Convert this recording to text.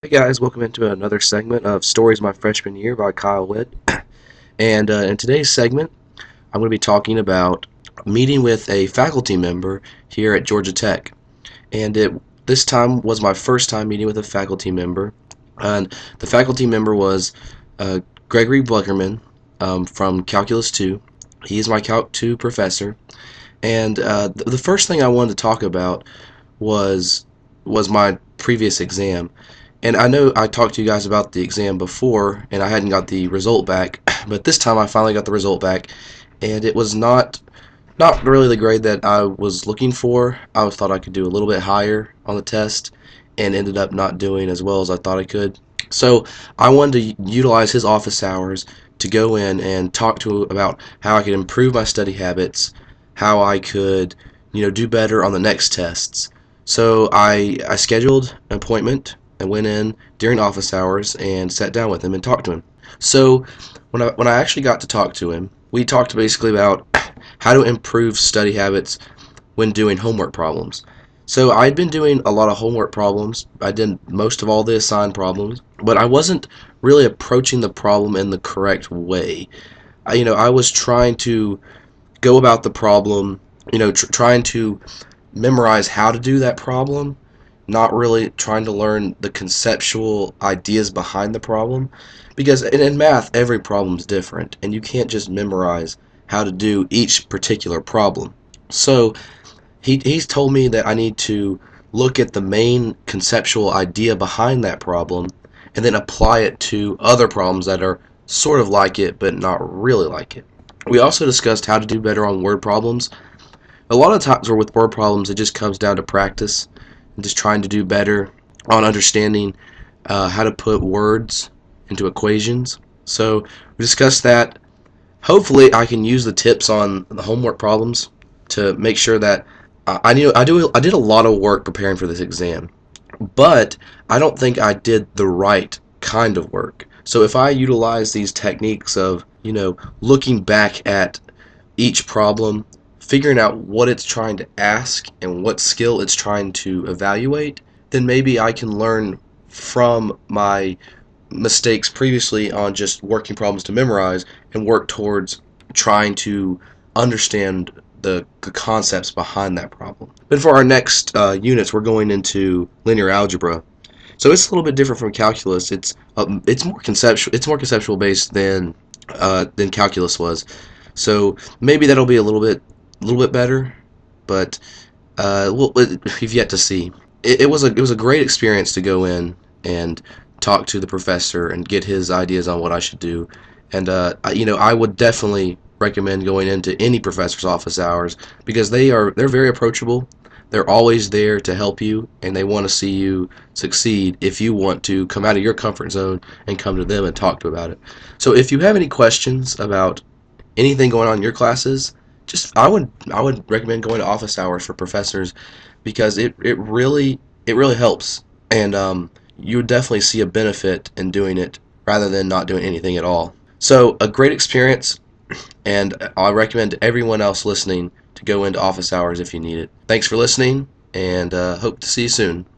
Hey guys, welcome into another segment of Stories My Freshman Year by Kyle Whitt. And in today's segment, I'm going to be talking about meeting with a faculty member here at Georgia Tech. And this time was my first time meeting with a faculty member. And the faculty member was uh, Gregory Buckerman from Calculus 2. He is my Calc 2 professor. And the first thing I wanted to talk about was was my previous exam. And I know I talked to you guys about the exam before, and I hadn't got the result back, but this time I finally got the result back, and it was not really the grade that I was looking for. I thought I could do a little bit higher on the test, and ended up not doing as well as I thought I could. So I wanted to utilize his office hours to go in and talk to him about how I could improve my study habits, how I could, do better on the next tests. So I scheduled an appointment and went in during office hours and sat down with him and talked to him. So when I actually got to talk to him, we talked basically about how to improve study habits when doing homework problems. So I'd been doing a lot of homework problems. I did most of all the assigned problems, but I wasn't really approaching the problem in the correct way. I was trying to go about the problem, trying to memorize how to do that problem, not really trying to learn the conceptual ideas behind the problem. Because in math, every problem is different, and you can't just memorize how to do each particular problem. So he's told me that I need to look at the main conceptual idea behind that problem and then apply it to other problems that are sort of like it but not really like it. We also discussed how to do better on word problems. A lot of times with word problems, it just comes down to practice and just trying to do better on understanding how to put words into equations. So we discussed that. Hopefully, I can use the tips on the homework problems to make sure that I did a lot of work preparing for this exam, but I don't think I did the right kind of work. So if I utilize these techniques of, looking back at each problem, figuring out what it's trying to ask and what skill it's trying to evaluate, then maybe I can learn from my mistakes previously on just working problems to memorize and work towards trying to understand the concepts behind that problem. But for our next units, we're going into linear algebra. So it's a little bit different from calculus. It's more conceptual. It's more conceptual based than calculus was. So maybe that'll be a little bit better. But we've yet to see. It was a great experience to go in and talk to the professor and get his ideas on what I should do. And I would definitely recommend going into any professor's office hours because they're very approachable. They're always there to help you, and they want to see you succeed if you want to come out of your comfort zone and come to them and talk to about it. So if you have any questions about anything going on in your classes, just I would recommend going to office hours for professors because it really helps, and you would definitely see a benefit in doing it rather than not doing anything at all. So a great experience, and I recommend everyone else listening to go into office hours if you need it. Thanks for listening, and hope to see you soon.